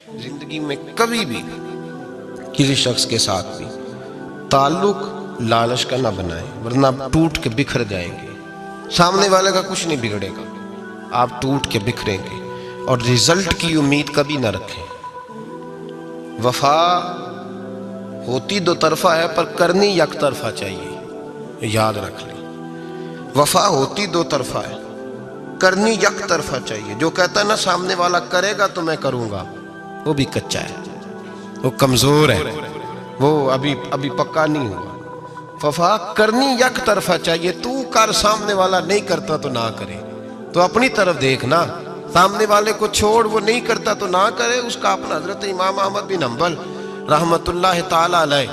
زندگی میں کبھی بھی کسی شخص کے ساتھ بھی تعلق لالچ کا نہ بنائیں، ورنہ آپ ٹوٹ کے بکھر جائیں گے۔ سامنے والے کا کچھ نہیں بگڑے گا، آپ ٹوٹ کے بکھریں گے، اور رزلٹ کی امید کبھی نہ رکھیں۔ وفا ہوتی دو طرفہ ہے پر کرنی یک طرفہ چاہیے، یاد رکھ لیں۔ وفا ہوتی دو طرفہ ہے، کرنی یک طرفہ چاہیے۔ جو کہتا ہے نا سامنے والا کرے گا تو میں کروں گا، وہ بھی کچا ہے، وہ کمزور ہے، وہ ابھی پکا نہیں ہوا۔ وفا کرنی یک طرفہ چاہیے، تو کر، سامنے والا نہیں کرتا تو نہ کرے۔ تو اپنی طرف دیکھنا، سامنے والے کو چھوڑ، وہ نہیں کرتا تو نہ کرے، اس کا اپنا۔ حضرت امام احمد بن حنبل رحمت اللہ تعالی علیہ،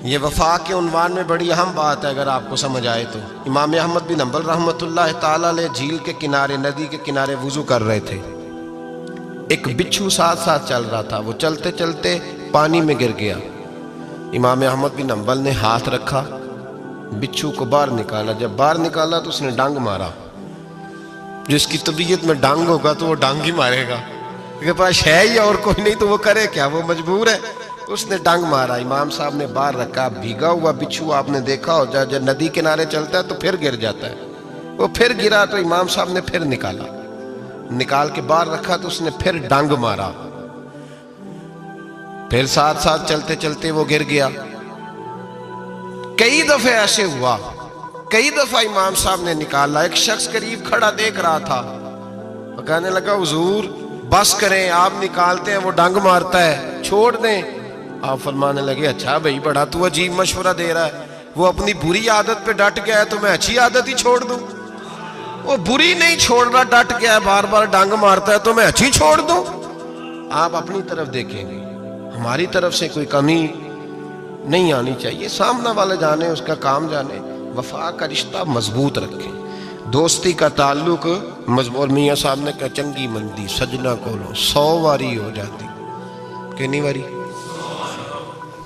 یہ وفا کے عنوان میں بڑی اہم بات ہے اگر آپ کو سمجھ آئے تو۔ امام احمد بن حنبل رحمت اللہ تعالی علیہ جھیل کے کنارے، ندی کے کنارے وضو کر رہے تھے۔ ایک بچھو ساتھ ساتھ چل رہا تھا، وہ چلتے چلتے پانی میں گر گیا۔ امام احمد بن حنبل نے ہاتھ رکھا، بچھو کو باہر نکالا۔ جب باہر نکالا تو اس نے ڈانگ مارا۔ جس کی طبیعت میں ڈانگ ہوگا تو وہ ڈانگ ہی مارے گا، کے پاس ہے ہی اور کوئی نہیں تو وہ کرے کیا، وہ مجبور ہے۔ اس نے ڈانگ مارا، امام صاحب نے باہر رکھا۔ بھیگا ہوا بچھو آپ نے دیکھا ہو، جب ندی کنارے چلتا ہے تو پھر گر جاتا ہے۔ وہ پھر گرا تو امام صاحب نے پھر نکال کے باہر رکھا تو اس نے پھر ڈانگ مارا۔ پھر ساتھ ساتھ چلتے چلتے وہ گر گیا۔ کئی دفعہ ایسے ہوا، کئی دفعہ امام صاحب نے نکالا۔ ایک شخص قریب کھڑا دیکھ رہا تھا، وہ کہنے لگا حضور بس کریں، آپ نکالتے ہیں وہ ڈانگ مارتا ہے، چھوڑ دیں۔ آپ فرمانے لگے اچھا بھائی، بڑا تو عجیب مشورہ دے رہا ہے۔ وہ اپنی بری عادت پہ ڈٹ گیا ہے تو میں اچھی عادت ہی چھوڑ دوں؟ وہ بری نہیں چھوڑ رہا، ڈٹ گیا ہے، بار بار ڈانگ مارتا ہے تو میں اچھی چھوڑ دوں؟ آپ اپنی طرف دیکھیں گے، ہماری طرف سے کوئی کمی نہیں آنی چاہیے۔ سامنا والے جانے، اس کا کام جانے۔ وفا کا رشتہ مضبوط رکھیں، دوستی کا تعلق مضبوط۔ میاں صاحب نے کہا چنگی مندی سجنا کولو 100 واری ہو جاتی، کتنی واری؟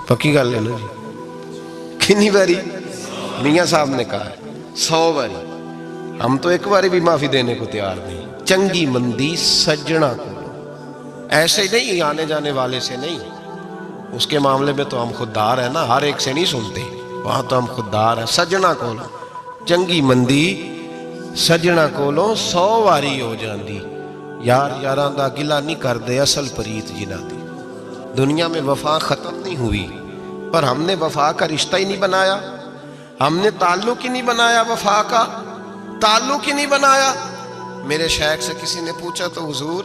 پکی گل ہے نا جی، کتنی واری؟ میاں صاحب نے کہا 100 واری۔ ہم تو ایک باری بھی معافی دینے کو تیار نہیں۔ چنگی مندی سجنا کولو، ایسے نہیں آنے جانے والے سے نہیں، اس کے معاملے میں تو ہم خوددار ہیں نا، ہر ایک سے نہیں سنتے، وہاں تو ہم خوددار ہیں۔ سجنا کولو چنگی مندی سجنا کولو 100 واری ہو جاندی، یار یاراں دا گلا نہیں کر دے اصل پریت جنہ دی۔ دنیا میں وفا ختم نہیں ہوئی، پر ہم نے وفا کا رشتہ ہی نہیں بنایا، ہم نے تعلق ہی نہیں بنایا، وفا کا تعلق ہی نہیں بنایا۔ میرے شیخ سے کسی نے پوچھا تو حضور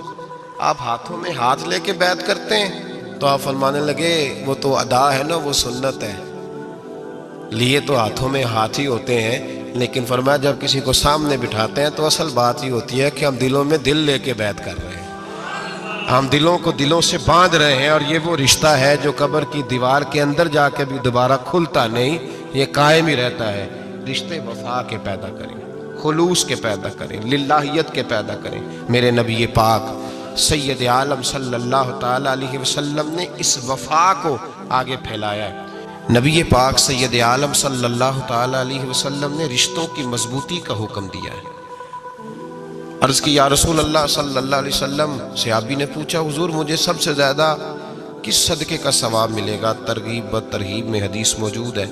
آپ ہاتھوں میں ہاتھ لے کے بیعت کرتے ہیں؟ تو آپ فرمانے لگے وہ تو ادا ہے نا، وہ سنت ہے، لیے تو ہاتھوں میں ہاتھ ہی ہوتے ہیں، لیکن فرمایا جب کسی کو سامنے بٹھاتے ہیں تو اصل بات ہی ہوتی ہے کہ ہم دلوں میں دل لے کے بیعت کر رہے ہیں، ہم دلوں کو دلوں سے باندھ رہے ہیں، اور یہ وہ رشتہ ہے جو قبر کی دیوار کے اندر جا کے بھی دوبارہ کھلتا نہیں، یہ قائم ہی رہتا ہے۔ رشتے وفا کے پیدا کریں، خلوص کے پیدا کریں، للہیت کے پیدا کریں۔ میرے نبی پاک سید عالم صلی اللہ تعالی علیہ وسلم نے اس وفا کو آگے پھیلایا ہے۔ نبی پاک سید عالم صلی اللہ تعالی علیہ وسلم نے رشتوں کی مضبوطی کا حکم دیا ہے۔ عرض کی یا رسول اللہ صلی اللہ علیہ وسلم، صحابی نے پوچھا حضور مجھے سب سے زیادہ کس صدقے کا ثواب ملے گا؟ ترغیب و ترہیب میں حدیث موجود ہے،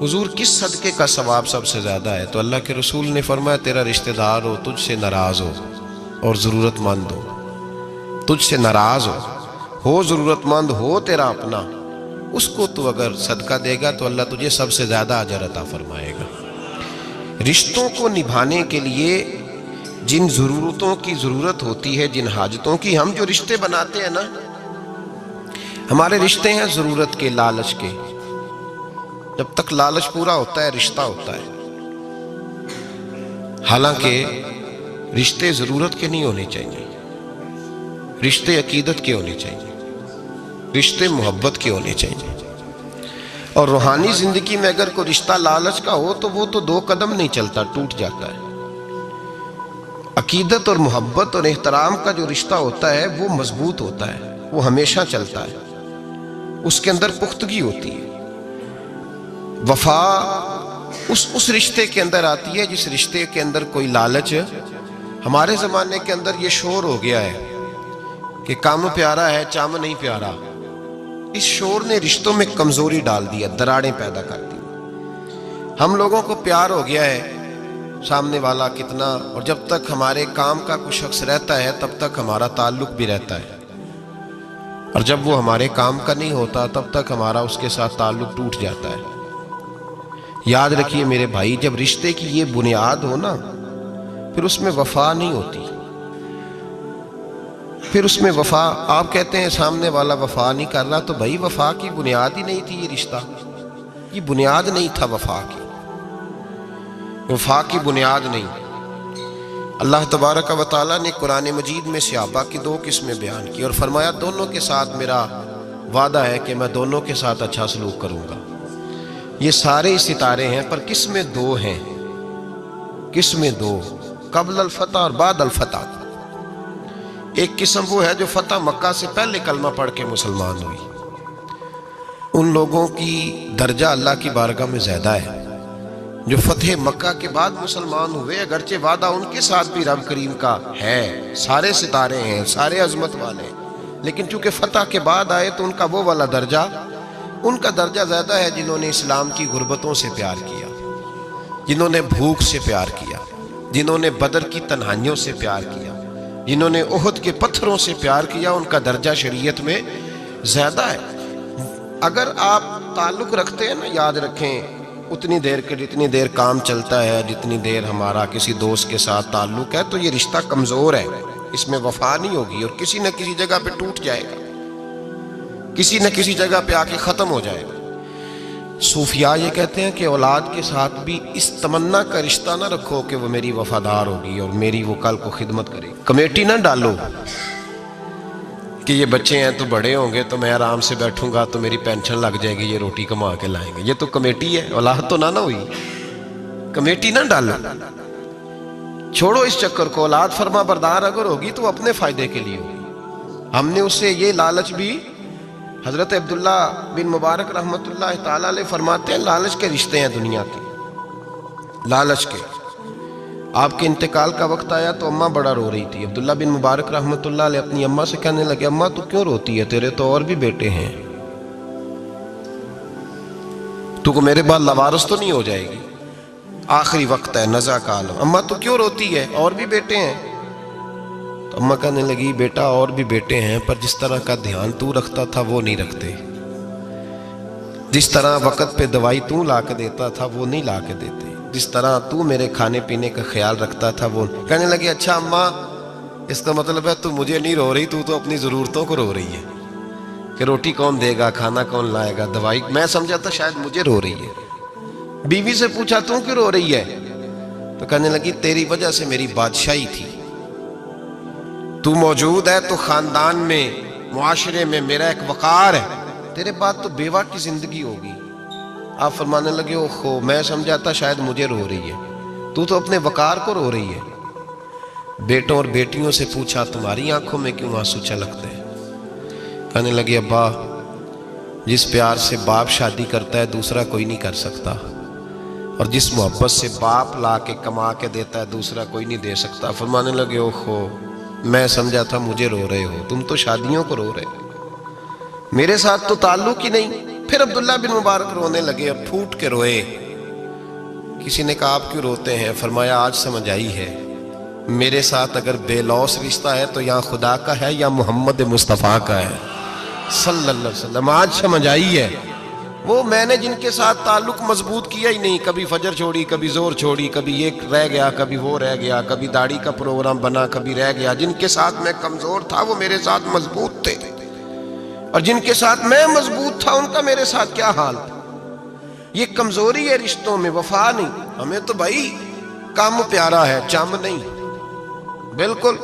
حضور کس صدقے کا ثواب سب سے زیادہ ہے؟ تو اللہ کے رسول نے فرمایا تیرا رشتہ دار ہو تجھ سے ناراض ہو اور ضرورت مند ہو، تجھ سے ناراض ہو ضرورت مند ہو، تیرا اپنا، اس کو تو اگر صدقہ دے گا تو اللہ تجھے سب سے زیادہ اجر عطا فرمائے گا۔ رشتوں کو نبھانے کے لیے جن ضرورتوں کی ضرورت ہوتی ہے، جن حاجتوں کی، ہم جو رشتے بناتے ہیں نا، ہمارے رشتے ہیں ضرورت کے، لالچ کے۔ جب تک لالچ پورا ہوتا ہے رشتہ ہوتا ہے، حالانکہ رشتے ضرورت کے نہیں ہونے چاہیے، رشتے عقیدت کے ہونے چاہیے، رشتے محبت کے ہونے چاہیے۔ اور روحانی زندگی میں اگر کوئی رشتہ لالچ کا ہو تو وہ تو 2 قدم نہیں چلتا، ٹوٹ جاتا ہے۔ عقیدت اور محبت اور احترام کا جو رشتہ ہوتا ہے وہ مضبوط ہوتا ہے، وہ ہمیشہ چلتا ہے، اس کے اندر پختگی ہوتی ہے۔ وفا اس رشتے کے اندر آتی ہے جس رشتے کے اندر کوئی لالچ۔ ہمارے زمانے کے اندر یہ شور ہو گیا ہے کہ کام پیارا ہے چم نہیں پیارا، اس شور نے رشتوں میں کمزوری ڈال دیا، دراڑیں پیدا کر دی۔ ہم لوگوں کو پیار ہو گیا ہے سامنے والا کتنا، اور جب تک ہمارے کام کا کوئی شخص رہتا ہے تب تک ہمارا تعلق بھی رہتا ہے، اور جب وہ ہمارے کام کا نہیں ہوتا تب تک ہمارا اس کے ساتھ تعلق ٹوٹ جاتا ہے۔ یاد رکھیے میرے بھائی، جب رشتے کی یہ بنیاد ہو نا، پھر اس میں وفا نہیں ہوتی، پھر اس میں وفا، آپ کہتے ہیں سامنے والا وفا نہیں کر رہا، تو بھائی وفا کی بنیاد ہی نہیں تھی یہ رشتہ، یہ بنیاد نہیں تھا وفا کی، وفا کی بنیاد نہیں۔ اللہ تبارک و تعالیٰ نے قرآن مجید میں صحابہ کی 2 قسمیں بیان کی اور فرمایا دونوں کے ساتھ میرا وعدہ ہے کہ میں دونوں کے ساتھ اچھا سلوک کروں گا۔ یہ سارے ستارے ہیں پر قسمیں 2 ہیں، قسمیں 2، قبل الفتح اور بعد الفتح۔ ایک قسم وہ ہے جو فتح مکہ سے پہلے کلمہ پڑھ کے مسلمان ہوئی، ان لوگوں کی درجہ اللہ کی بارگاہ میں زیادہ ہے جو فتح مکہ کے بعد مسلمان ہوئے، اگرچہ وعدہ ان کے ساتھ بھی رب کریم کا ہے، سارے ستارے ہیں، سارے عظمت والے، لیکن چونکہ فتح کے بعد آئے تو ان کا وہ والا درجہ، ان کا درجہ زیادہ ہے جنہوں نے اسلام کی غربتوں سے پیار کیا، جنہوں نے بھوک سے پیار کیا، جنہوں نے بدر کی تنہائیوں سے پیار کیا، جنہوں نے احد کے پتھروں سے پیار کیا، ان کا درجہ شریعت میں زیادہ ہے۔ اگر آپ تعلق رکھتے ہیں نا، یاد رکھیں اتنی دیر کے جتنی دیر کام چلتا ہے، جتنی دیر ہمارا کسی دوست کے ساتھ تعلق ہے، تو یہ رشتہ کمزور ہے، اس میں وفا نہیں ہوگی اور کسی نہ کسی جگہ پہ ٹوٹ جائے گا، کسی نہ کسی جگہ پہ آ کے ختم ہو جائے گا۔ صوفیاء یہ کہتے ہیں کہ اولاد کے ساتھ بھی اس تمنا کا رشتہ نہ رکھو کہ وہ میری وفادار ہوگی اور میری وہ کل کو خدمت کرے گی۔ کمیٹی نہ ڈالو کہ یہ بچے ہیں تو بڑے ہوں گے تو میں آرام سے بیٹھوں گا تو میری پینشن لگ جائے گی، یہ روٹی کما کے لائیں گے، یہ تو کمیٹی ہے، اولاد تو نہ ہوئی، کمیٹی نہ ڈالو، چھوڑو اس چکر کو۔ اولاد فرما بردار اگر ہوگی تو اپنے فائدے کے لیے ہوگی۔ ہم نے اس سے یہ لالچ بھی، حضرت عبداللہ بن مبارک رحمۃ اللہ تعالیٰ علیہ فرماتے ہیں لالچ کے رشتے ہیں دنیا کے، لالچ کے۔ آپ کے انتقال کا وقت آیا تو اماں بڑا رو رہی تھی، عبداللہ بن مبارک رحمۃ اللہ علیہ اپنی اماں سے کہنے لگے اماں تو کیوں روتی ہے، تیرے تو اور بھی بیٹے ہیں، تو کو میرے بعد لوارث تو نہیں ہو جائے گی، آخری وقت ہے، نزع کا عالم، اماں تو کیوں روتی ہے، اور بھی بیٹے ہیں؟ تو اماں کہنے لگی بیٹا اور بھی بیٹے ہیں پر جس طرح کا دھیان تو رکھتا تھا وہ نہیں رکھتے، جس طرح وقت پہ دوائی تو لا کے دیتا تھا وہ نہیں لا کے دیتے، جس طرح تو میرے کھانے پینے کا خیال رکھتا تھا وہ۔ کہنے لگے اچھا اماں اس کا مطلب ہے تو مجھے نہیں رو رہی، تو اپنی ضرورتوں کو رو رہی ہے کہ روٹی کون دے گا، کھانا کون لائے گا، دوائی، میں سمجھا تھا شاید مجھے رو رہی ہے۔ بیوی سے پوچھا تو کیوں رو رہی ہے، تو کہنے لگی تیری وجہ سے میری بادشاہی تھی، تو موجود ہے تو خاندان میں، معاشرے میں میرا ایک وقار ہے، تیرے بعد تو بیوہ کی زندگی ہوگی۔ آپ فرمانے لگے اوہو میں سمجھا تھا شاید مجھے رو رہی ہے، تو اپنے وقار کو رو رہی ہے۔ بیٹوں اور بیٹیوں سے پوچھا تمہاری آنکھوں میں کیوں آنسو چھلکتے ہیں؟ کہنے لگے ابا جس پیار سے باپ شادی کرتا ہے دوسرا کوئی نہیں کر سکتا، اور جس محبت سے باپ لا کے کما کے دیتا ہے دوسرا کوئی نہیں دے سکتا۔ فرمانے لگے اوہو میں سمجھا تھا مجھے رو رہے ہو، تم تو شادیوں کو رو رہے ہو، میرے ساتھ تو تعلق ہی نہیں۔ پھر عبداللہ بن مبارک رونے لگے اور پھوٹ کے روئے۔ کسی نے کہا آپ کیوں روتے ہیں؟ فرمایا آج سمجھ آئی ہے، میرے ساتھ اگر بے لوث رشتہ ہے تو یا خدا کا ہے یا محمد مصطفیٰ کا ہے صلی اللہ علیہ وسلم، آج سمجھ آئی ہے۔ وہ میں نے جن کے ساتھ تعلق مضبوط کیا ہی نہیں، کبھی فجر چھوڑی، کبھی زور چھوڑی، کبھی یہ رہ گیا، کبھی وہ رہ گیا، کبھی داڑھی کا پروگرام بنا، کبھی رہ گیا، جن کے ساتھ میں کمزور تھا وہ میرے ساتھ مضبوط تھے، اور جن کے ساتھ میں مضبوط تھا ان کا میرے ساتھ کیا حال تھا۔ یہ کمزوری ہے رشتوں میں، وفا نہیں۔ ہمیں تو بھائی کام پیارا ہے، چم نہیں، بالکل۔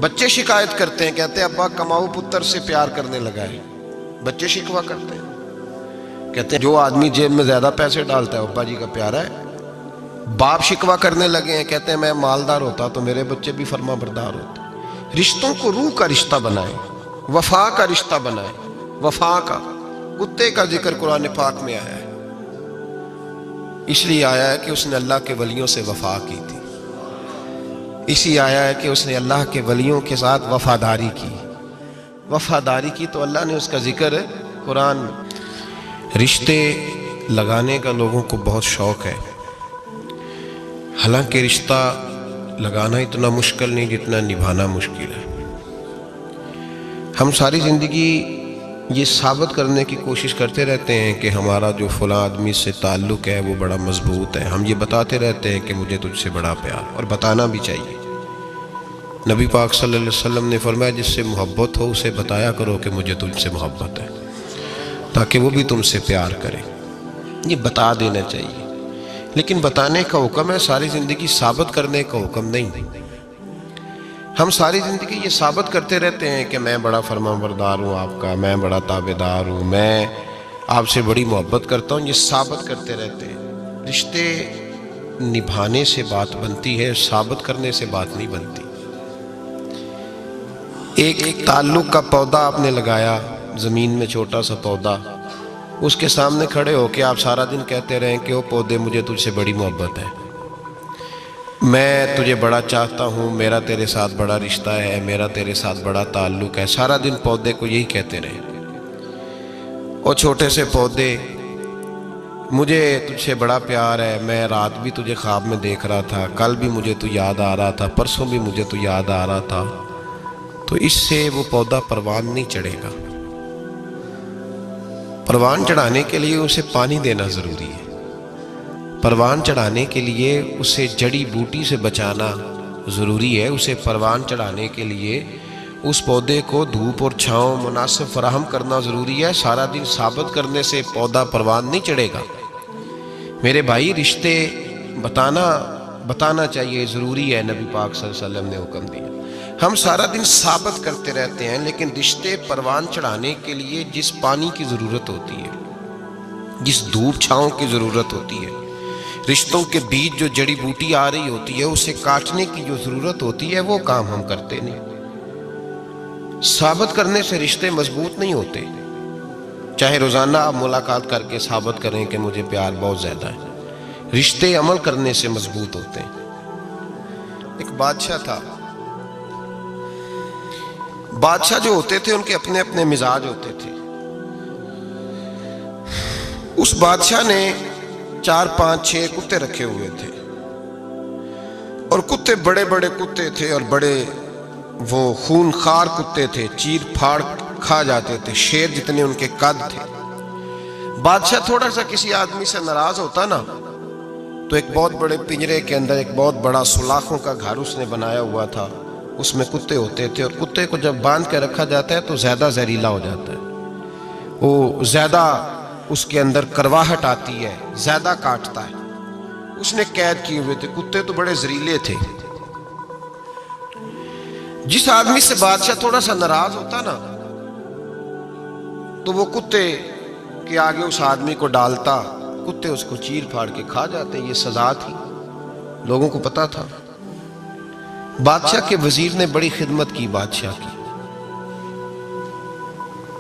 بچے شکایت کرتے ہیں، کہتے ہیں ابا کماؤ پتر سے پیار کرنے لگا ہے، بچے شکوہ کرتے ہیں، کہتے ہیں جو آدمی جیب میں زیادہ پیسے ڈالتا ہے ابا جی کا پیارا ہے۔ باپ شکوہ کرنے لگے ہیں، کہتے ہیں میں مالدار ہوتا تو میرے بچے بھی فرما بردار ہوتے۔ رشتوں کو روح کا رشتہ بنائیں، وفا کا رشتہ بنائیں، وفا کا۔ کتے کا ذکر قرآن پاک میں آیا ہے، اس لیے آیا ہے کہ اس نے اللہ کے ولیوں سے وفا کی تھی، اسی آیا ہے کہ اس نے اللہ کے ولیوں کے ساتھ وفاداری کی، وفاداری کی تو اللہ نے اس کا ذکر ہے قرآن میں۔ رشتے لگانے کا لوگوں کو بہت شوق ہے، حالانکہ رشتہ لگانا اتنا مشکل نہیں جتنا نبھانا مشکل ہے۔ ہم ساری زندگی یہ ثابت کرنے کی کوشش کرتے رہتے ہیں کہ ہمارا جو فلاں آدمی سے تعلق ہے وہ بڑا مضبوط ہے، ہم یہ بتاتے رہتے ہیں کہ مجھے تجھ سے بڑا پیار، اور بتانا بھی چاہیے۔ نبی پاک صلی اللہ علیہ وسلم نے فرمایا جس سے محبت ہو اسے بتایا کرو کہ مجھے تجھ سے محبت ہے، تاکہ وہ بھی تم سے پیار کرے، یہ بتا دینا چاہیے۔ لیکن بتانے کا حکم ہے، ساری زندگی ثابت کرنے کا حکم نہیں۔ ہم ساری زندگی یہ ثابت کرتے رہتے ہیں کہ میں بڑا فرمانبردار ہوں آپ کا، میں بڑا تابعدار ہوں، میں آپ سے بڑی محبت کرتا ہوں، یہ ثابت کرتے رہتے ہیں۔ رشتے نبھانے سے بات بنتی ہے، ثابت کرنے سے بات نہیں بنتی۔ ایک تعلق کا پودا آپ نے لگایا زمین میں، چھوٹا سا پودا، اس کے سامنے کھڑے ہو کے آپ سارا دن کہتے رہیں کہ وہ پودے مجھے تجھ سے بڑی محبت ہے، میں تجھے بڑا چاہتا ہوں، میرا تیرے ساتھ بڑا رشتہ ہے، میرا تیرے ساتھ بڑا تعلق ہے، سارا دن پودے کو یہی کہتے رہے۔ اور چھوٹے سے پودے، مجھے تجھ سے بڑا پیار ہے، میں رات بھی تجھے خواب میں دیکھ رہا تھا، کل بھی مجھے تو یاد آ رہا تھا، پرسوں بھی مجھے تو یاد آ رہا تھا، تو اس سے وہ پودا پروان نہیں چڑھے گا۔ پروان چڑھانے کے لیے اسے پانی دینا ضروری ہے، پروان چڑھانے کے لیے اسے جڑی بوٹی سے بچانا ضروری ہے، اسے پروان چڑھانے کے لیے اس پودے کو دھوپ اور چھاؤں مناسب فراہم کرنا ضروری ہے۔ سارا دن ثابت کرنے سے پودا پروان نہیں چڑھے گا۔ میرے بھائی، رشتے بتانا چاہیے، ضروری ہے، نبی پاک صلی اللہ علیہ وسلم نے حکم دیا۔ ہم سارا دن ثابت کرتے رہتے ہیں، لیکن رشتے پروان چڑھانے کے لیے جس پانی کی ضرورت ہوتی ہے، جس دھوپ چھاؤں کی ضرورت ہوتی ہے، رشتوں کے بیچ جو جڑی بوٹی آ رہی ہوتی ہے اسے کاٹنے کی جو ضرورت ہوتی ہے، وہ کام ہم کرتے نہیں۔ ثابت کرنے سے رشتے مضبوط نہیں ہوتے، چاہے روزانہ آپ ملاقات کر کے ثابت کریں کہ مجھے پیار بہت زیادہ ہے، رشتے عمل کرنے سے مضبوط ہوتے ہیں۔ ایک بادشاہ تھا، بادشاہ جو ہوتے تھے ان کے اپنے اپنے مزاج ہوتے تھے۔ اس بادشاہ نے 4 5 6 کتے رکھے ہوئے تھے، اور کتے بڑے بڑے کتے تھے، اور بڑے وہ خون خار کتے تھے، چیر پھاڑ کھا جاتے تھے، شیر جتنے ان کے قد تھے۔ بادشاہ تھوڑا سا کسی آدمی سے ناراض ہوتا نا، تو ایک بہت بڑے پنجرے کے اندر ایک بہت بڑا سلاخوں کا گھر اس نے بنایا ہوا تھا، اس میں کتے ہوتے تھے، اور کتے کو جب باندھ کے رکھا جاتا ہے تو زیادہ زہریلا ہو جاتا ہے، وہ زیادہ اس کے اندر کرواہٹ آتی ہے، زیادہ کاٹتا ہے۔ اس نے قید کیے ہوئے تھے، کتے تو بڑے زہریلے تھے۔ جس آدمی سے بادشاہ تھوڑا سا ناراض ہوتا نا، تو وہ کتے کے آگے اس آدمی کو ڈالتا، کتے اس کو چیر پھاڑ کے کھا جاتے۔ یہ سزا تھی، لوگوں کو پتا تھا۔ بادشاہ کے وزیر نے بڑی خدمت کی بادشاہ کی،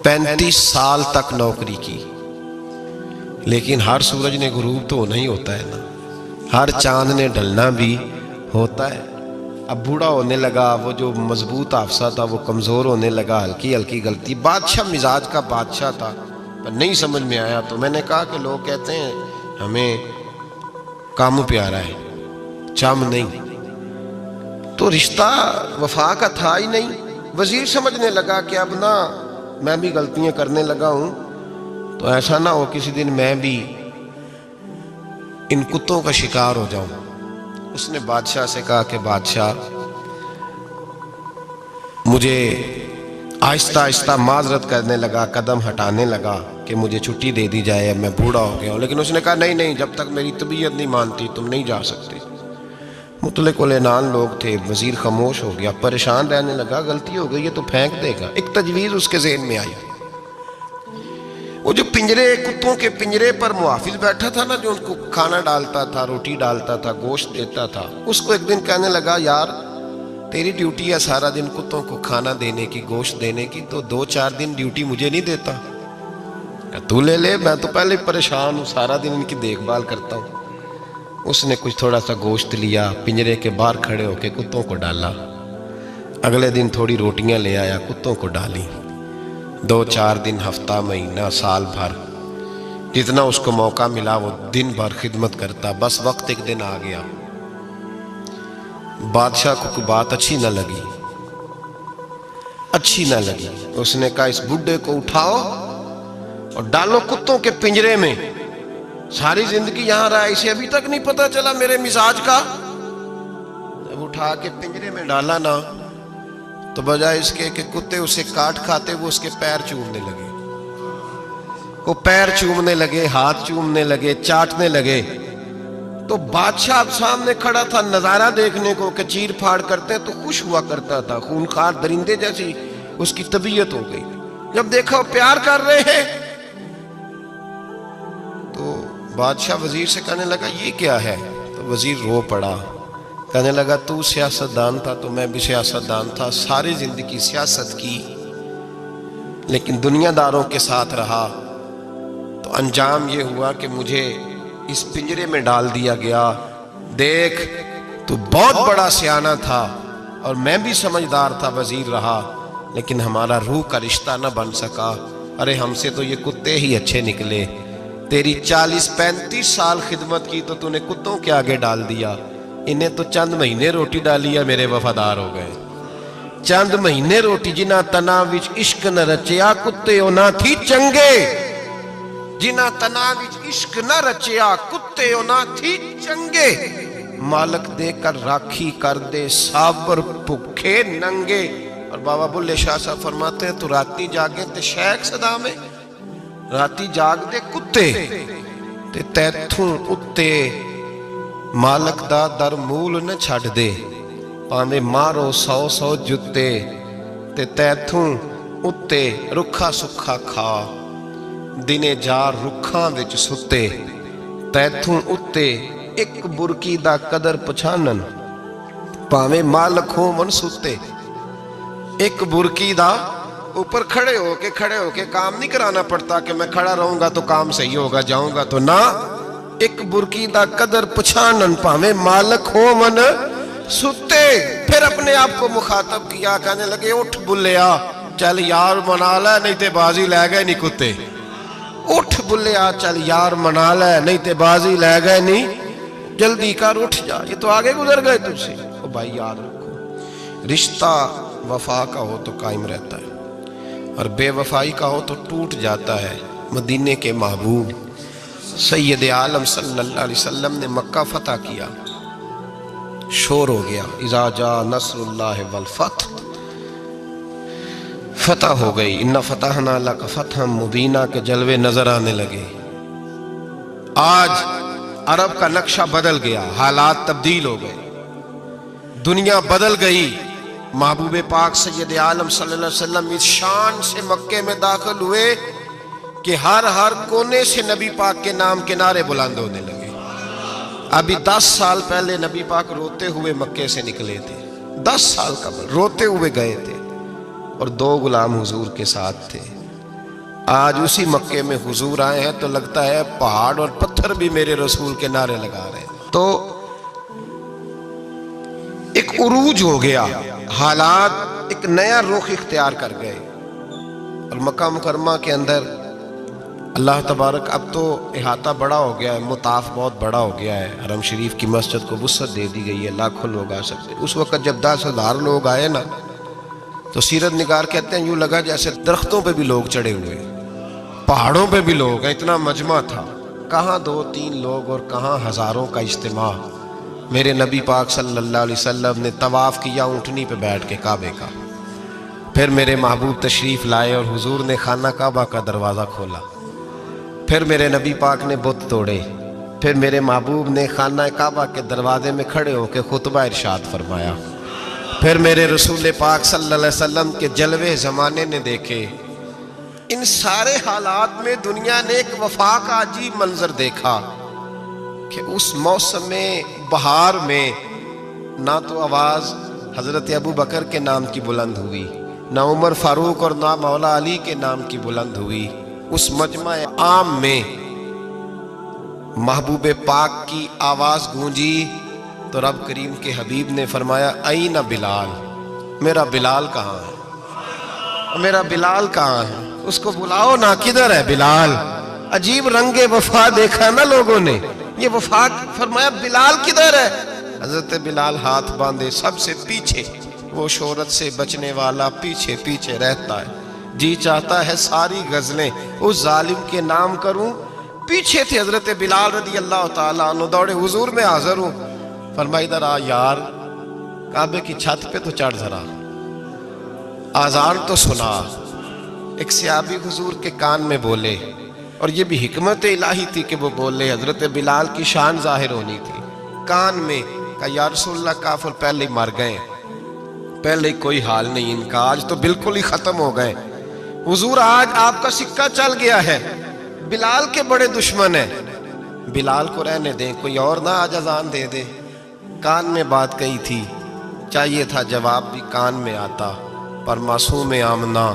35 سال تک نوکری کی، لیکن ہر سورج نے غروب تو ہونا ہی ہوتا ہے نا، ہر چاند نے ڈھلنا بھی ہوتا ہے۔ اب بوڑھا ہونے لگا، وہ جو مضبوط حافظہ تھا وہ کمزور ہونے لگا، ہلکی ہلکی غلطی۔ بادشاہ مزاج کا بادشاہ تھا، پر نہیں سمجھ میں آیا، تو میں نے کہا کہ لوگ کہتے ہیں ہمیں کام پیارا ہے، چم نہیں، تو رشتہ وفا کا تھا ہی نہیں۔ وزیر سمجھنے لگا کہ اب نہ میں بھی غلطیاں کرنے لگا ہوں، تو ایسا نہ ہو کسی دن میں بھی ان کتوں کا شکار ہو جاؤں۔ اس نے بادشاہ سے کہا کہ بادشاہ، مجھے آہستہ آہستہ معذرت کرنے لگا، قدم ہٹانے لگا کہ مجھے چھٹی دے دی جائے، اب میں بوڑھا ہو گیا ہوں۔ لیکن اس نے کہا نہیں، جب تک میری طبیعت نہیں مانتی تم نہیں جا سکتے۔ مطلق العنان لوگ تھے، وزیر خاموش ہو گیا، پریشان رہنے لگا، غلطی ہو گئی ہے تو پھینک دے گا۔ ایک تجویز اس کے ذہن میں آئی، وہ جو کتوں کے پنجرے پر محافظ بیٹھا تھا نا، جو ان کو کھانا ڈالتا تھا، روٹی ڈالتا تھا، گوشت دیتا تھا، اس کو ایک دن کہنے لگا، یار تیری ڈیوٹی ہے سارا دن کتوں کو کھانا دینے کی، گوشت دینے کی، تو 2 4 دن ڈیوٹی مجھے نہیں دیتا؟ تو لے لے، میں تو پہلے پریشان ہوں، سارا دن ان کی دیکھ بھال کرتا ہوں۔ اس نے کچھ تھوڑا سا گوشت لیا، پنجرے کے باہر کھڑے ہو کے کتوں کو ڈالا۔ اگلے دن تھوڑی روٹیاں لے آیا، کتوں کو ڈالی۔ 2-4 دن، ہفتہ، مہینہ، سال بھر، جتنا اس کو موقع ملا وہ دن بھر خدمت کرتا۔ بس وقت ایک دن آ گیا، بادشاہ کو کوئی بات اچھی نہ لگی۔ اس نے کہا اس بڈھے کو اٹھاؤ اور ڈالو کتوں کے پنجرے میں۔ ساری زندگی یہاں رہا، اسے ابھی تک نہیں پتا چلا میرے مزاج کا۔ جب اٹھا کے پنجرے میں ڈالا نا، تو بجائے اس کے کہ کتے اسے کاٹ کھاتے، وہ اس کے پیر چومنے لگے۔ وہ پیر چومنے لگے، ہاتھ چومنے لگے، چاٹنے لگے۔ تو بادشاہ اب سامنے کھڑا تھا نظارہ دیکھنے کو کہ چیر پھاڑ کرتے تو خوش ہوا کرتا تھا، خونخوار درندے جیسی اس کی طبیعت ہو گئی۔ جب دیکھا وہ پیار کر رہے ہیں تو بادشاہ وزیر سے کہنے لگا یہ کیا ہے؟ تو وزیر رو پڑا، کہنے لگا تو سیاستدان تھا تو میں بھی سیاستدان تھا، ساری زندگی سیاست کی، لیکن دنیا داروں کے ساتھ رہا تو انجام یہ ہوا کہ مجھے اس پنجرے میں ڈال دیا گیا۔ دیکھ تو بہت بڑا سیانہ تھا اور میں بھی سمجھدار تھا، وزیر رہا، لیکن ہمارا روح کا رشتہ نہ بن سکا۔ ارے ہم سے تو یہ کتے ہی اچھے نکلے۔ تیری 40-35 سال خدمت کی تو تو نے کتوں کے آگے ڈال دیا، انہیں تو چند مہینے روٹی ڈالی ہے، میرے وفادار ہو گئے۔ چند مہینے روٹی، جنہ تنا وچ عشق نہ رچیا، کتے او نہ تھی چنگے۔ جنہ تنا وچ عشق نہ رچیا، کتے او نہ تھی چنگے۔ مالک دے کر راکھی کر دے، صابر بھکھے ننگے۔ اور بابا بلے شاہ صاحب فرماتے ہیں تو راتی جاگے تے شیخ صدا میں، راتی جاگ دے کتے تے تیتھوں اتے، مالک دا در مول نہ چھڑ دے، پاویں مارو 100 جتے تے تیتھوں اتے، رکھا سکھا کھا دنے جار رکھاں وچ ستے، تیتھوں اتے ایک برکی دا قدر پچھانن، پاویں مالک ہو من ستے۔ ایک برکی دا اوپر کھڑے ہو کے کام نہیں کرانا پڑتا کہ میں کھڑا رہوں گا تو کام صحیح ہوگا، جاؤں گا تو نہ۔ ایک برکی دا قدر پچھانن، پاویں مالک ہو من ستے۔ پھر اپنے آپ کو مخاطب کیا، کہنے لگے اٹھ بلیا، چل یار منا لے نہیں تے بازی لے گئے نہیں کتے۔ اٹھ بلیا، چل یار منا لے نہیں تے بازی لے گئے نہیں، جلدی کر اٹھ جا، یہ تو آگے گزر گئے تجھ سے۔ او بھائی یاد رکھو، رشتہ وفا کا ہو تو قائم رہتا ہے اور بے وفائی کا ہو تو ٹوٹ جاتا ہے۔ مدینے کے محبوب سید عالم صلی اللہ علیہ وسلم نے مکہ فتح کیا، شور ہو گیا، اذا جاء نصر اللہ والفتح، فتح ہو گئی، اِنَّا فَتَحْنَا لَكَ فَتْحًا مُبِينًا کے جلوے نظر آنے لگے۔ آج عرب کا نقشہ بدل گیا، حالات تبدیل ہو گئے، دنیا بدل گئی۔ محبوب پاک سید عالم صلی اللہ علیہ وسلم اس شان سے مکے میں داخل ہوئے کہ ہر کونے سے نبی پاک کے نام کے نعرے بلند ہونے لگے۔ ابھی 10 سال پہلے نبی پاک روتے ہوئے مکے سے نکلے تھے، 10 سال قبل روتے ہوئے گئے تھے اور 2 غلام حضور کے ساتھ تھے۔ آج اسی مکے میں حضور آئے ہیں تو لگتا ہے پہاڑ اور پتھر بھی میرے رسول کے نعرے لگا رہے ہیں۔ تو ایک عروج ہو گیا، حالات ایک نیا رخ اختیار کر گئے، اور مکہ مکرمہ کے اندر اللہ تبارک اب تو احاطہ بڑا ہو گیا ہے، مطاف بہت بڑا ہو گیا ہے، حرم شریف کی مسجد کو وسعت دے دی گئی ہے، لاکھوں لوگ آ سکتے۔ اس وقت جب 10,000 لوگ آئے نا تو سیرت نگار کہتے ہیں یوں لگا جیسے درختوں پہ بھی لوگ چڑھے ہوئے، پہاڑوں پہ بھی لوگ ہیں، اتنا مجمع تھا۔ کہاں 2-3 لوگ اور کہاں ہزاروں کا اجتماع۔ میرے نبی پاک صلی اللہ علیہ وسلم نے طواف کیا اونٹنی پہ بیٹھ کے کعبے کا، پھر میرے محبوب تشریف لائے اور حضور نے خانہ کعبہ کا دروازہ کھولا، پھر میرے نبی پاک نے بت توڑے، پھر میرے محبوب نے خانہ کعبہ کے دروازے میں کھڑے ہو کے خطبہ ارشاد فرمایا، پھر میرے رسول پاک صلی اللہ علیہ وسلم کے جلوے زمانے نے دیکھے۔ ان سارے حالات میں دنیا نے ایک وفا کا عجیب منظر دیکھا کہ اس موسم بہار میں نہ تو آواز حضرت ابو بکر کے نام کی بلند ہوئی، نہ عمر فاروق اور نہ مولا علی کے نام کی بلند ہوئی۔ اس مجمع عام میں محبوب پاک کی آواز گونجی تو رب کریم کے حبیب نے فرمایا این بلال، میرا بلال کہاں ہے، میرا بلال کہاں ہے، اس کو بلاؤ نا، کدھر ہے بلال؟ عجیب رنگ وفا دیکھا نا لوگوں نے، یہ وفا فرمایا بلال کدھر ہے؟ حضرت بلال ہاتھ باندھے سب سے پیچھے، وہ شہرت سے بچنے والا پیچھے پیچھے رہتا ہے، جی چاہتا ہے ساری غزلیں اس ظالم کے نام کروں۔ پیچھے تھے حضرت بلال رضی اللہ تعالیٰ عنہ، دوڑے حضور میں حاضر ہوں، فرمایا ادھر آ یار، کعبے کی چھت پہ تو چڑھ ذرا، آذان تو سنا۔ ایک صحابی حضور کے کان میں بولے، اور یہ بھی حکمت الہی تھی کہ وہ بولے، حضرت بلال کی شان ظاہر ہونی تھی، کان میں کہا یا رسول اللہ کافر پہلے ہی مر گئے، پہلے ہی کوئی حال نہیں ان کا، آج تو بالکل ہی ختم ہو گئے حضور، آج آپ کا سکہ چل گیا ہے، بلال کے بڑے دشمن ہیں، بلال کو رہنے دیں، کوئی اور نہ آج اذان دے دے۔ کان میں بات کہی تھی، چاہیے تھا جواب بھی کان میں آتا، پر معصوم آمنہ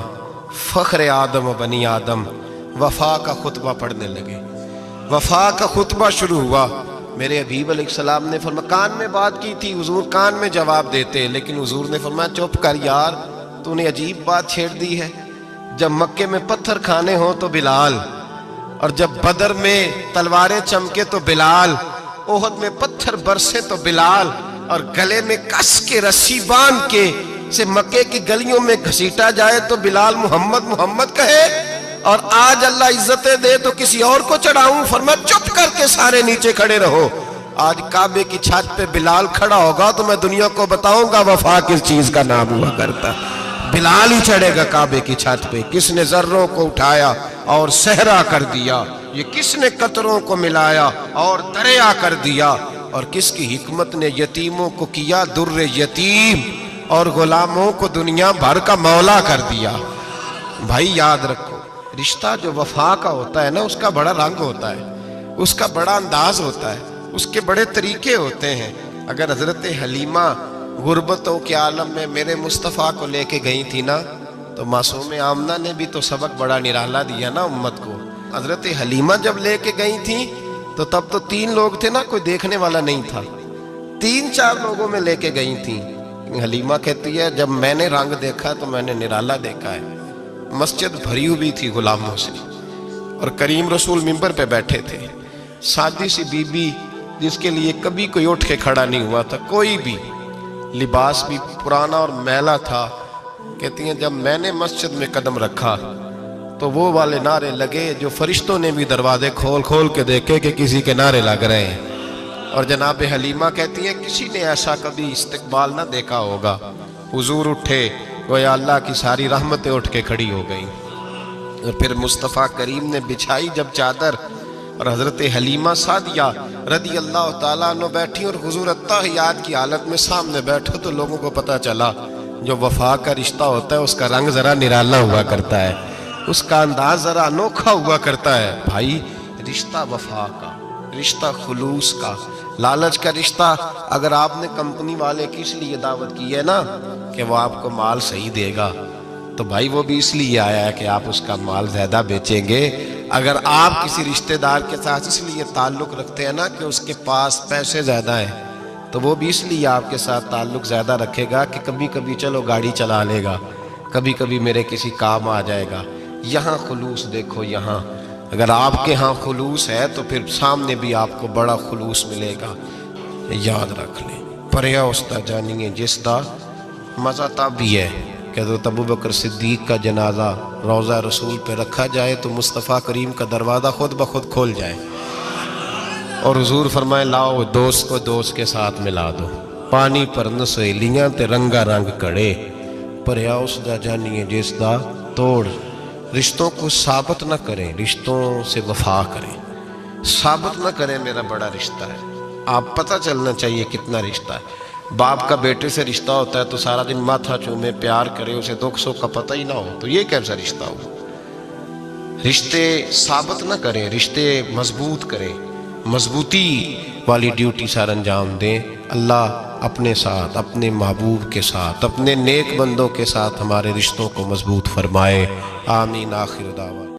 فخر آدم و بنی آدم وفا کا خطبہ پڑھنے لگے، وفا کا خطبہ شروع ہوا۔ میرے حبیب علیہ السلام نے فرمایا، کان میں بات کی تھی حضور کان میں جواب دیتے، لیکن حضور نے فرمایا چپ کر یار، تو نے عجیب بات چھیڑ دی ہے، جب مکے میں پتھر کھانے ہوں تو بلال، اور جب بدر میں تلواریں چمکے تو بلال، احد میں پتھر برسے تو بلال، اور گلے میں کس کے رسی باندھ کے سے مکے کی گلیوں میں گھسیٹا جائے تو بلال محمد محمد کہے، اور آج اللہ عزتیں دے تو کسی اور کو چڑھاؤں، فرمایا چپ کر کے سارے نیچے کھڑے رہو، آج کعبے کی چھت پہ بلال کھڑا ہوگا تو میں دنیا کو بتاؤں گا وفا کس چیز کا نام ہوا کرتا، بلال ہی چڑھے گا کعبے کی چھت پہ۔ کس نے ذروں کو اٹھایا اور صحرا کر دیا، یہ کس نے قطروں کو ملایا اور دریا کر دیا، اور کس کی حکمت نے یتیموں کو کیا در یتیم، اور غلاموں کو دنیا بھر کا مولا کر دیا۔ بھائی یاد رکھو، رشتہ جو وفا کا ہوتا ہے نا، اس کا بڑا رنگ ہوتا ہے، اس کا بڑا انداز ہوتا ہے، اس کے بڑے طریقے ہوتے ہیں۔ اگر حضرت حلیمہ غربتوں کے عالم میں میرے مصطفیٰ کو لے کے گئی تھی نا، تو معصوم آمنہ نے بھی تو سبق بڑا نرالا دیا نا امت کو۔ حضرت حلیمہ جب لے کے گئی تھی تو تب تو 3 لوگ تھے نا، کوئی دیکھنے والا نہیں تھا، 3-4 لوگوں میں لے کے گئی تھی۔ حلیمہ کہتی ہے جب میں نے رنگ دیکھا تو میں نے نرالا دیکھا ہے، مسجد بھری ہوئی تھی غلاموں سے، اور کریم رسول منبر پہ بیٹھے تھے، سادی سی بی بی جس کے لیے کبھی کوئی اٹھ کے کھڑا نہیں ہوا تھا، کوئی بھی، لباس بھی پرانا اور میلا تھا، کہتی ہیں جب میں نے مسجد میں قدم رکھا تو وہ والے نعرے لگے جو فرشتوں نے بھی دروازے کھول کھول کے دیکھے کہ کسی کے نعرے لگ رہے ہیں، اور جناب حلیمہ کہتی ہیں کسی نے ایسا کبھی استقبال نہ دیکھا ہوگا، حضور اٹھے گویا اللہ کی ساری رحمتیں اٹھ کے کھڑی ہو گئیں، اور پھر مصطفیٰ کریم نے بچھائی جب چادر، اور حضرت حلیمہ سعدیہ رضی اللہ تعالیٰ عنہ بیٹھی، اور حضور اتحیات کی حالت میں سامنے بیٹھو تو لوگوں کو پتہ چلا جو وفا کا رشتہ ہوتا ہے اس کا رنگ ذرا نرالا ہوا کرتا ہے، اس کا انداز ذرا انوکھا ہوا کرتا ہے۔ بھائی رشتہ وفا کا، رشتہ خلوص کا، لالچ کا رشتہ، اگر آپ نے کمپنی والے کی اس لیے دعوت کی ہے نا کہ وہ آپ کو مال صحیح دے گا، تو بھائی وہ بھی اس لیے آیا ہے کہ آپ اس کا مال زیادہ بیچیں گے۔ اگر آپ کسی رشتہ دار کے ساتھ اس لیے تعلق رکھتے ہیں نا کہ اس کے پاس پیسے زیادہ ہیں، تو وہ بھی اس لیے آپ کے ساتھ تعلق زیادہ رکھے گا کہ کبھی کبھی چلو گاڑی چلا لے گا، کبھی کبھی میرے کسی کام آ جائے گا۔ یہاں خلوص دیکھو، یہاں اگر آپ کے ہاں خلوص ہے تو پھر سامنے بھی آپ کو بڑا خلوص ملے گا، یاد رکھ لیں۔ پریا استا جانیے جس دا مزہ تب بھی ہے کہ حضرت ابوبکر صدیق کا جنازہ روضہ رسول پہ رکھا جائے تو مصطفیٰ کریم کا دروازہ خود بخود کھول جائے، اور حضور فرمائے لاؤ دوست کو دوست کے ساتھ ملا دو، پانی پر نہ سہیلیاں تے رنگا رنگ کڑے، پریا اس دا جانیے جس دا توڑ۔ رشتوں کو ثابت نہ کریں، رشتوں سے وفا کریں، ثابت نہ کریں میرا بڑا رشتہ ہے، آپ پتہ چلنا چاہیے کتنا رشتہ ہے۔ باپ کا بیٹے سے رشتہ ہوتا ہے تو سارا دن ماتھا چومے پیار کرے، اسے دکھ سکھ کا پتہ ہی نہ ہو، تو یہ کیسا رشتہ ہو؟ رشتے ثابت نہ کریں، رشتے مضبوط کریں، مضبوطی والی ڈیوٹی سر انجام دیں۔ اللہ اپنے ساتھ، اپنے محبوب کے ساتھ، اپنے نیک بندوں کے ساتھ ہمارے رشتوں کو مضبوط فرمائے، آمین۔ آخر دعوانا